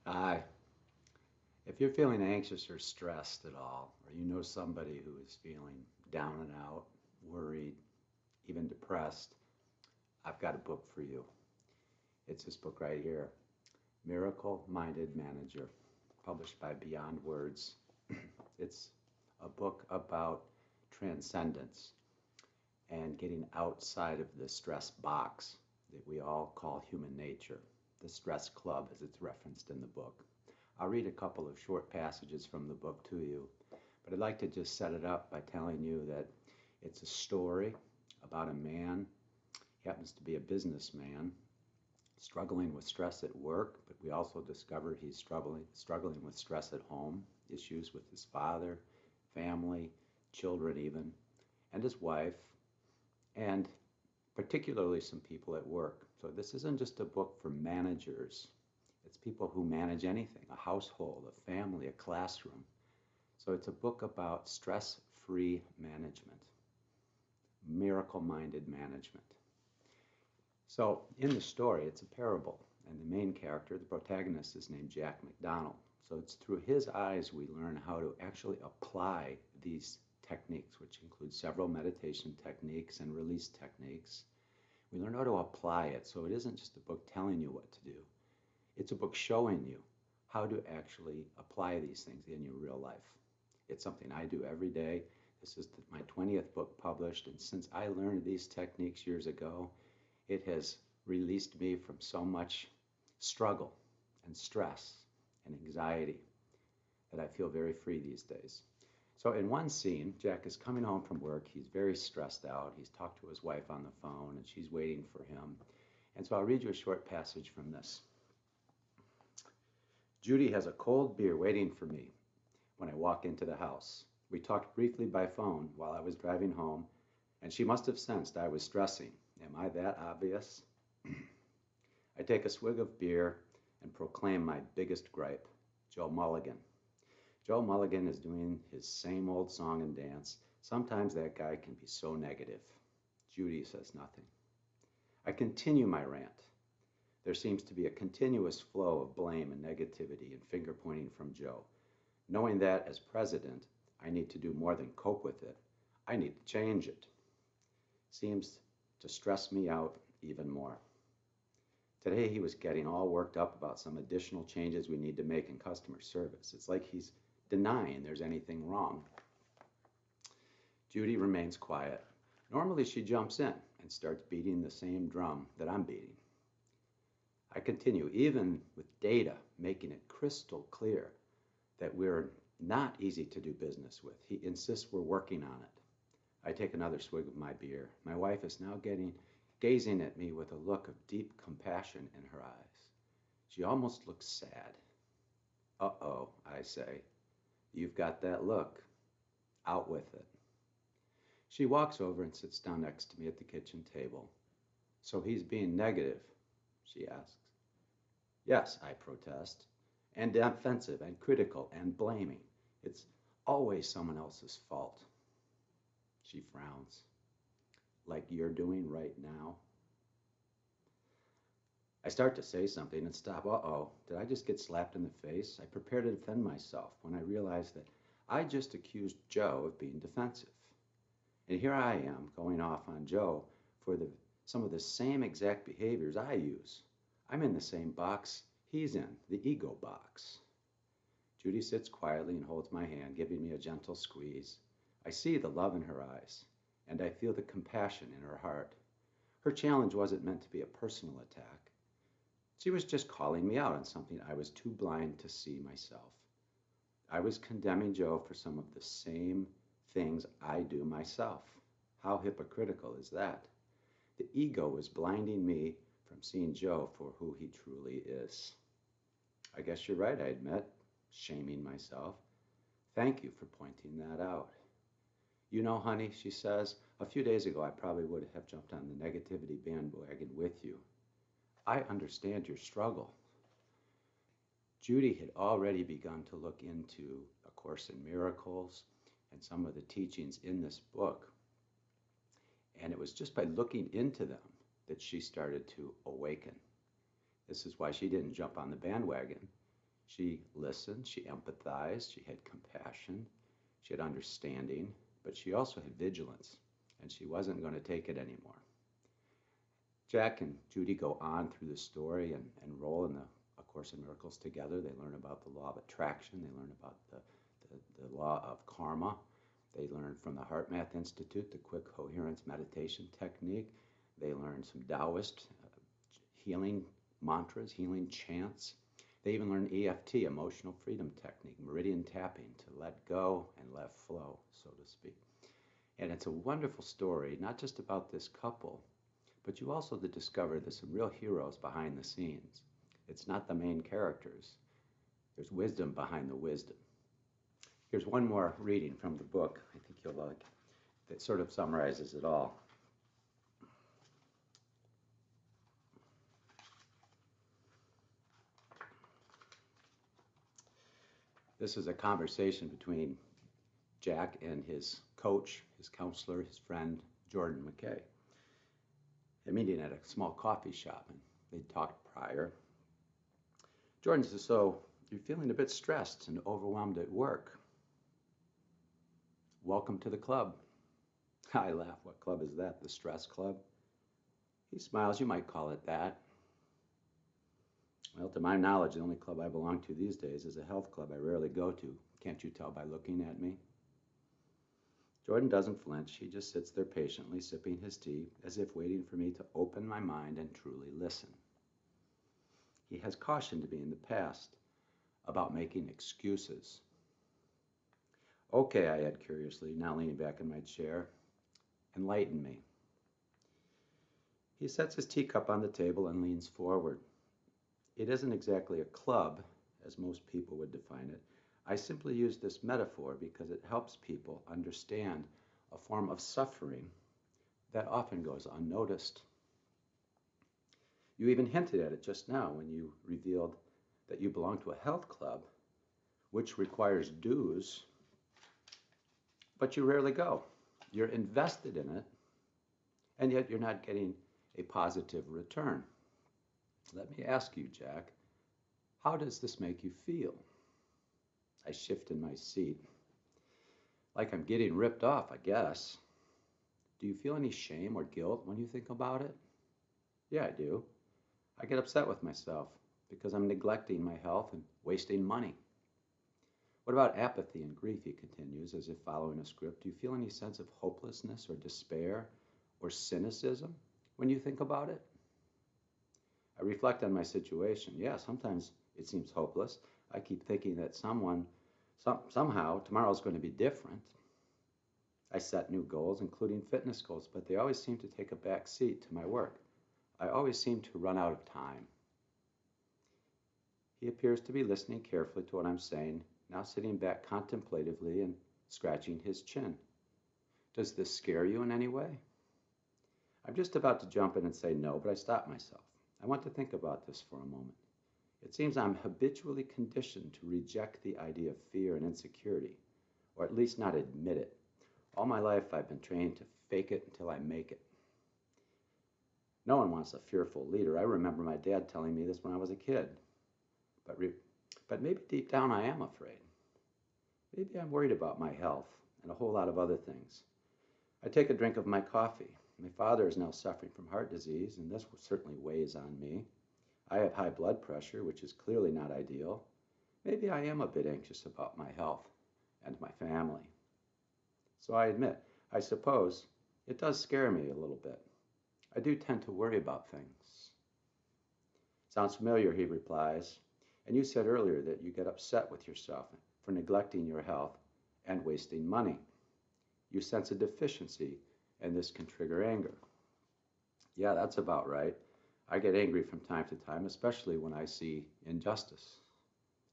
Hi. If you're feeling anxious or stressed at all, or you know somebody who is feeling down and out, worried, even depressed, I've got a book for you. It's this book right here, Miracle Minded Manager, published by Beyond Words. It's a book about transcendence and getting outside of the stress box that we all call human nature, the stress club as it's referenced in the book. I'll read a couple of short passages from the book to you, but I'd like to just set it up by telling you that it's a story about a man. He happens to be a businessman struggling with stress at work, but we also discover he's struggling with stress at home, issues with his father, family, children even, and his wife, and particularly some people at work. So this isn't just a book for managers. It's people who manage anything, a household, a family, a classroom. So it's a book about stress-free management, miracle-minded management. So in the story, it's a parable, and the main character, the protagonist, is named Jack McDonald. So it's through his eyes we learn how to actually apply these techniques, which include several meditation techniques and release techniques. We learn how to apply it, so it isn't just a book telling you what to do. It's a book showing you how to actually apply these things in your real life. It's something I do every day. This is my 20th book published, and since I learned these techniques years ago, it has released me from so much struggle and stress and anxiety that I feel very free these days. So in one scene, Jack is coming home from work. He's very stressed out. He's talked to his wife on the phone, and she's waiting for him. And so I'll read you a short passage from this. Judy has a cold beer waiting for me when I walk into the house. We talked briefly by phone while I was driving home, and she must have sensed I was stressing. Am I that obvious? I take a swig of beer and proclaim my biggest gripe, Joe Mulligan. Joe Mulligan is doing his same old song and dance. Sometimes that guy can be so negative. Judy says nothing. I continue my rant. There seems to be a continuous flow of blame and negativity and finger pointing from Joe. Knowing that as president, I need to do more than cope with it. I need to change it. Seems to stress me out even more. Today he was getting all worked up about some additional changes we need to make in customer service. It's like he's denying there's anything wrong. Judy remains quiet. Normally she jumps in and starts beating the same drum that I'm beating. I continue, even with data making it crystal clear that we're not easy to do business with. He insists we're working on it. I take another swig of my beer. My wife is now gazing at me with a look of deep compassion in her eyes. She almost looks sad. Uh-oh, I say. You've got that look. Out with it. She walks over and sits down next to me at the kitchen table. So he's being negative, she asks. Yes, I protest. And defensive and critical and blaming. It's always someone else's fault. She frowns. Like you're doing right now? I start to say something and stop. Uh-oh, did I just get slapped in the face? I prepare to defend myself when I realize that I just accused Joe of being defensive. And here I am going off on Joe for some of the same exact behaviors I use. I'm in the same box he's in, the ego box. Judy sits quietly and holds my hand, giving me a gentle squeeze. I see the love in her eyes, and I feel the compassion in her heart. Her challenge wasn't meant to be a personal attack. She was just calling me out on something I was too blind to see myself. I was condemning Joe for some of the same things I do myself. How hypocritical is that? The ego was blinding me from seeing Joe for who he truly is. I guess you're right, I admit, shaming myself. Thank you for pointing that out. You know, honey, she says, a few days ago I probably would have jumped on the negativity bandwagon with you. I understand your struggle. Judy had already begun to look into A Course in Miracles and some of the teachings in this book. And it was just by looking into them that she started to awaken. This is why she didn't jump on the bandwagon. She listened, she empathized, she had compassion, she had understanding, but she also had vigilance, and she wasn't going to take it anymore. Jack and Judy go on through the story and enroll in the A Course in Miracles together. They learn about the law of attraction. They learn about the law of karma. They learn from the HeartMath Institute the quick coherence meditation technique. They learn some Taoist healing mantras, healing chants. They even learn EFT, emotional freedom technique, meridian tapping, to let go and let flow, so to speak. And it's a wonderful story, not just about this couple, but you also discover there's some real heroes behind the scenes. It's not the main characters. There's wisdom behind the wisdom. Here's one more reading from the book I think you'll like that sort of summarizes it all. This is a conversation between Jack and his coach, his counselor, his friend, Jordan McKay. A meeting at a small coffee shop, and they talked prior. Jordan says, "So you're feeling a bit stressed and overwhelmed at work. Welcome to the club." I laugh. "What club is that? The stress club?" He smiles. "You might call it that." "Well, to my knowledge, the only club I belong to these days is a health club I rarely go to. Can't you tell by looking at me?" Jordan doesn't flinch. He just sits there patiently, sipping his tea, as if waiting for me to open my mind and truly listen. He has cautioned me in the past about making excuses. "Okay," I add curiously, now leaning back in my chair. "Enlighten me." He sets his teacup on the table and leans forward. "It isn't exactly a club, as most people would define it. I simply use this metaphor because it helps people understand a form of suffering that often goes unnoticed. You even hinted at it just now when you revealed that you belong to a health club, which requires dues, but you rarely go. You're invested in it, and yet you're not getting a positive return. Let me ask you, Jack, how does this make you feel?" I shift in my seat. "Like I'm getting ripped off, I guess." "Do you feel any shame or guilt when you think about it?" "Yeah, I do. I get upset with myself because I'm neglecting my health and wasting money." "What about apathy and grief?" he continues, as if following a script. "Do you feel any sense of hopelessness or despair or cynicism when you think about it?" I reflect on my situation. Yeah, sometimes it seems hopeless. I keep thinking that somehow tomorrow's going to be different. I set new goals, including fitness goals, but they always seem to take a back seat to my work. I always seem to run out of time. He appears to be listening carefully to what I'm saying, now sitting back contemplatively and scratching his chin. "Does this scare you in any way?" I'm just about to jump in and say no, but I stop myself. I want to think about this for a moment. It seems I'm habitually conditioned to reject the idea of fear and insecurity, or at least not admit it. All my life I've been trained to fake it until I make it. No one wants a fearful leader. I remember my dad telling me this when I was a kid. But maybe deep down I am afraid. Maybe I'm worried about my health and a whole lot of other things. I take a drink of my coffee. My father is now suffering from heart disease, and this certainly weighs on me. I have high blood pressure, which is clearly not ideal. Maybe I am a bit anxious about my health and my family. So I admit, I suppose, it does scare me a little bit. I do tend to worry about things. "Sounds familiar," he replies. "And you said earlier that you get upset with yourself for neglecting your health and wasting money. You sense a deficiency, and this can trigger anger." "Yeah, that's about right. I get angry from time to time, especially when I see injustice."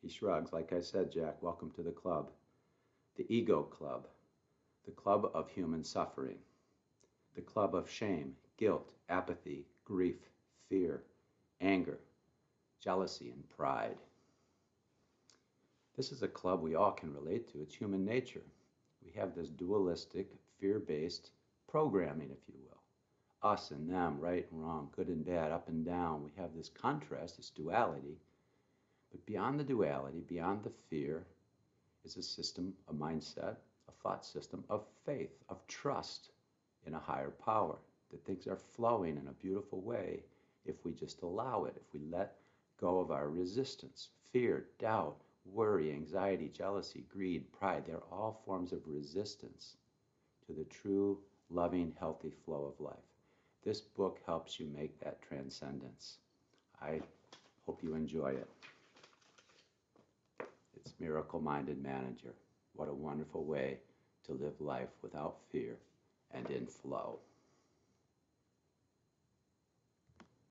He shrugs. "Like I said, Jack, welcome to the club. The ego club. The club of human suffering. The club of shame, guilt, apathy, grief, fear, anger, jealousy, and pride. This is a club we all can relate to. It's human nature. We have this dualistic, fear-based programming, if you will. Us and them, right and wrong, good and bad, up and down. We have this contrast, this duality. But beyond the duality, beyond the fear, is a system, a mindset, a thought system of faith, of trust in a higher power, that things are flowing in a beautiful way if we just allow it, if we let go of our resistance. Fear, doubt, worry, anxiety, jealousy, greed, pride, they're all forms of resistance to the true, loving, healthy flow of life. This book helps you make that transcendence. I hope you enjoy it. It's Miracle Minded Manager. What a wonderful way to live life without fear and in flow.